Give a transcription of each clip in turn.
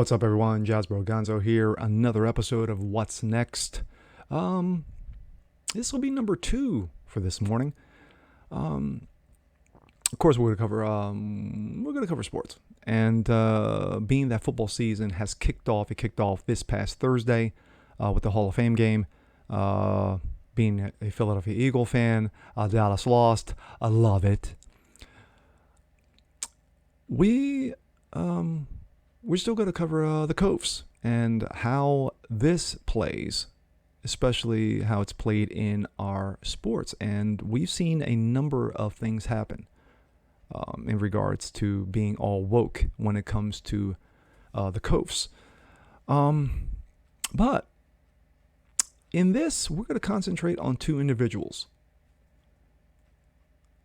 What's up, everyone? Jasper Gonzo here. Another episode of What's Next. This will be number 2 for this morning. Of course, we're going to cover sports, and being that football season has kicked off, it kicked off this past Thursday with the Hall of Fame game. Being a Philadelphia Eagle fan, Dallas lost. I love it. We're still going to cover the Coffs and how this plays, especially how it's played in our sports. And we've seen a number of things happen in regards to being all woke when it comes to the Coffs. But in this, we're going to concentrate on 2 individuals,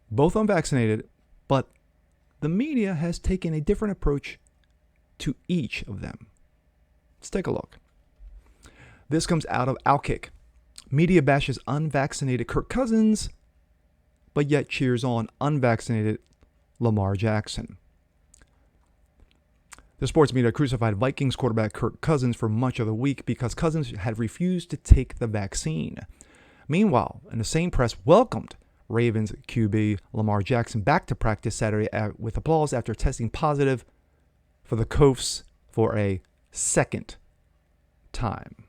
both unvaccinated, but the media has taken a different approach to each of them. Let's take a look. This comes out of Outkick. Media bashes unvaccinated Kirk Cousins, but yet cheers on unvaccinated Lamar Jackson. The sports media crucified Vikings quarterback Kirk Cousins for much of the week because Cousins had refused to take the vaccine. Meanwhile, in the same press welcomed Ravens QB Lamar Jackson back to practice Saturday with applause after testing positive for the Coffs for a second time.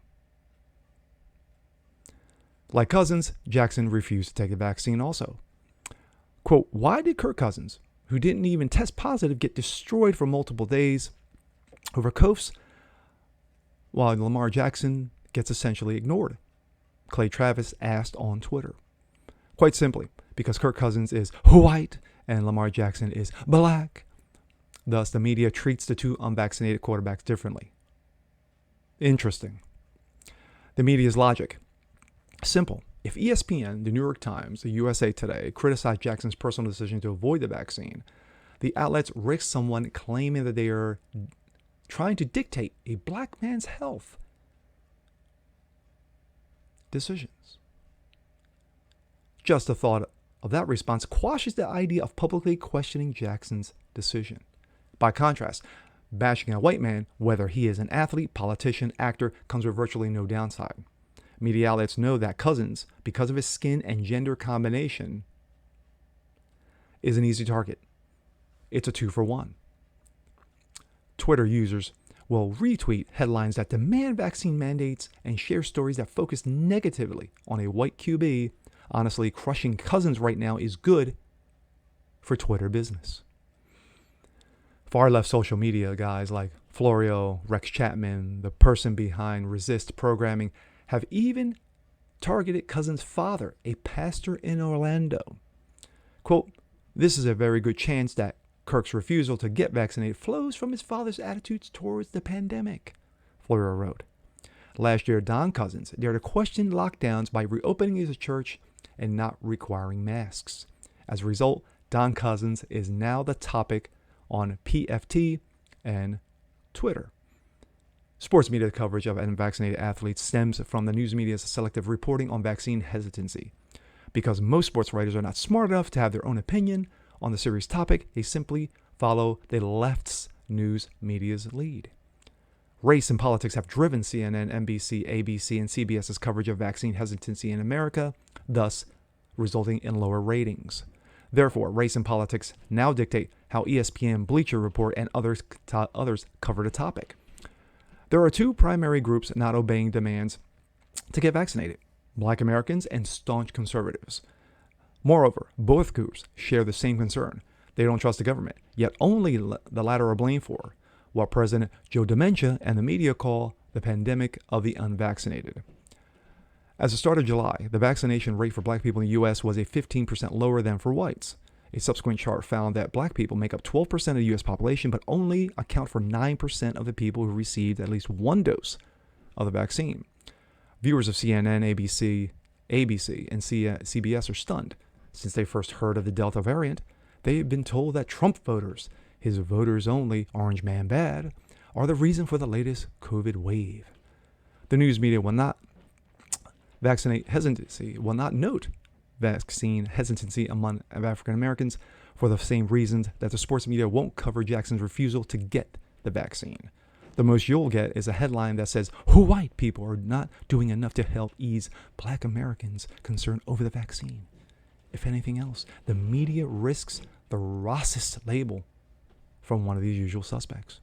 Like Cousins, Jackson refused to take the vaccine also. Quote, why did Kirk Cousins, who didn't even test positive, get destroyed for multiple days over Coffs, while Lamar Jackson gets essentially ignored? Clay Travis asked on Twitter. Quite simply, because Kirk Cousins is white and Lamar Jackson is black. Thus, the media treats the 2 unvaccinated quarterbacks differently. Interesting. The media's logic. Simple. If ESPN, the New York Times, the USA Today criticized Jackson's personal decision to avoid the vaccine, the outlets risk someone claiming that they are trying to dictate a black man's health decisions. Just the thought of that response quashes the idea of publicly questioning Jackson's decision. By contrast, bashing a white man, whether he is an athlete, politician, actor, comes with virtually no downside. Media outlets know that Cousins, because of his skin and gender combination, is an easy target. It's a 2-for-1. Twitter users will retweet headlines that demand vaccine mandates and share stories that focus negatively on a white QB. Honestly, crushing Cousins right now is good for Twitter business. Far-left social media guys like Florio, Rex Chapman, the person behind Resist Programming, have even targeted Cousins' father, a pastor in Orlando. Quote, this is a very good chance that Kirk's refusal to get vaccinated flows from his father's attitudes towards the pandemic, Florio wrote. Last year, Don Cousins dared to question lockdowns by reopening his church and not requiring masks. As a result, Don Cousins is now the topic on PFT and Twitter. Sports media coverage of unvaccinated athletes stems from the news media's selective reporting on vaccine hesitancy. Because most sports writers are not smart enough to have their own opinion on the serious topic, they simply follow the left's news media's lead. Race and politics have driven CNN, NBC, ABC, and CBS's coverage of vaccine hesitancy in America, thus resulting in lower ratings. Therefore, race and politics now dictate how ESPN, Bleacher Report, and others cover the topic. There are 2 primary groups not obeying demands to get vaccinated: Black Americans and staunch conservatives. Moreover, both groups share the same concern. They don't trust the government, yet only the latter are blamed for what President Joe Dementia and the media call the pandemic of the unvaccinated. As the start of July, the vaccination rate for black people in the U.S. was a 15% lower than for whites. A subsequent chart found that black people make up 12% of the U.S. population, but only account for 9% of the people who received at least 1 dose of the vaccine. Viewers of CNN, ABC, and CBS are stunned. Since they first heard of the Delta variant, they have been told that Trump voters, his voters only, orange man bad, are the reason for the latest COVID wave. The news media will not note vaccine hesitancy among African Americans for the same reasons that the sports media won't cover Jackson's refusal to get the vaccine. The most you'll get is a headline that says, "Who white people are not doing enough to help ease Black Americans' concern over the vaccine." If anything else, the media risks the racist label from one of these usual suspects.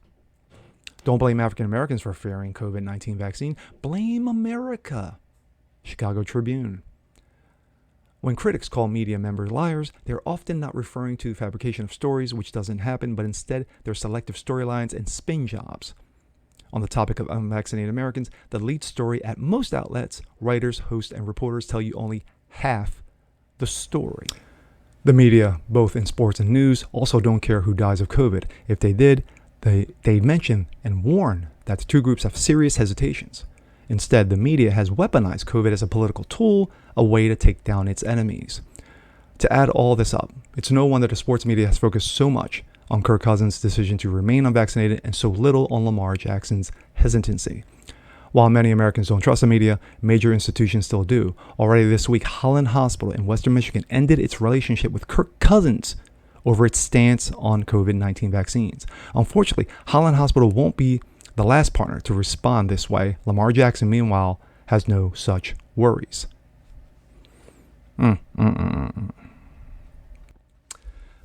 Don't blame African Americans for fearing COVID-19 vaccine. Blame America. Chicago Tribune. When critics call media members liars, they're often not referring to the fabrication of stories, which doesn't happen, but instead they're selective storylines and spin jobs. On the topic of unvaccinated Americans, the lead story at most outlets, writers, hosts, and reporters tell you only half the story. The media, both in sports and news, also don't care who dies of COVID. If they did, they'd mention and warn that the two groups have serious hesitations. Instead, the media has weaponized COVID as a political tool, a way to take down its enemies. To add all this up, it's no wonder the sports media has focused so much on Kirk Cousins' decision to remain unvaccinated and so little on Lamar Jackson's hesitancy. While many Americans don't trust the media, major institutions still do. Already this week, Holland Hospital in Western Michigan ended its relationship with Kirk Cousins over its stance on COVID-19 vaccines. Unfortunately, Holland Hospital won't be the last partner to respond this way. Lamar Jackson, meanwhile, has no such worries.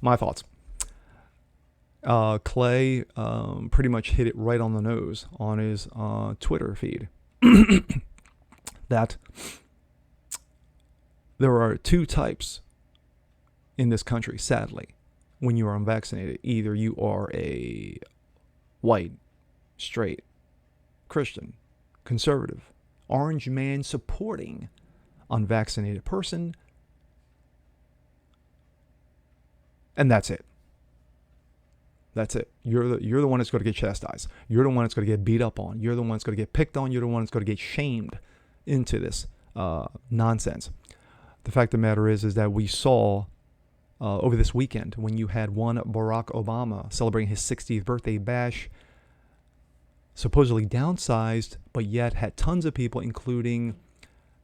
My thoughts. Clay pretty much hit it right on the nose on his Twitter feed. That there are two types in this country, sadly, when you are unvaccinated. Either you are a white, straight, Christian, conservative, orange man supporting unvaccinated person, and that's it. That's it. You're the one that's going to get chastised. You're the one that's going to get beat up on. You're the one that's going to get picked on. You're the one that's going to get shamed into this nonsense. The fact of the matter is that we saw over this weekend when you had one Barack Obama celebrating his 60th birthday bash, supposedly downsized, but yet had tons of people, including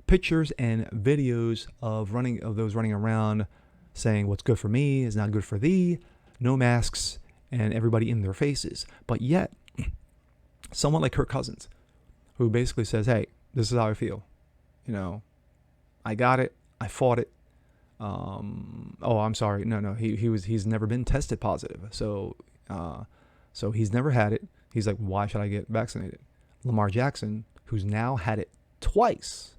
pictures and videos of those running around saying what's good for me is not good for thee, no masks, and everybody in their faces. But yet, someone like Kirk Cousins, who basically says, hey, this is how I feel. I got it. I fought it. I'm sorry. No. He's never been tested positive. So he's never had it. He's like, why should I get vaccinated? Lamar Jackson, who's now had it twice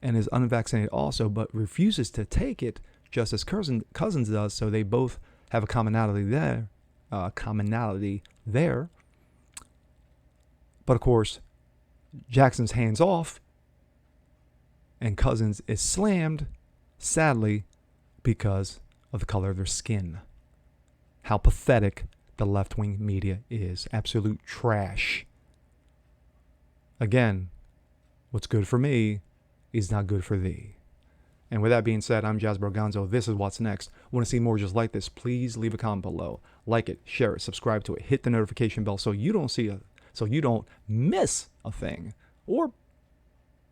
and is unvaccinated also, but refuses to take it just as Cousins does. So they both have a commonality there. But of course, Jackson's hands off and Cousins is slammed, sadly, because of the color of their skin. How pathetic the left-wing media is. Absolute trash. Again, what's good for me is not good for thee. And with that being said, I'm Jazz Berganzo. This is What's Next. Want to see more just like this? Please leave a comment below. Like it, share it, subscribe to it, hit the notification bell so you don't miss a thing. Or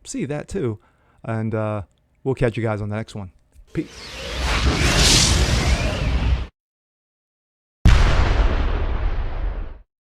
see that too. And we'll catch you guys on the next one. Peace.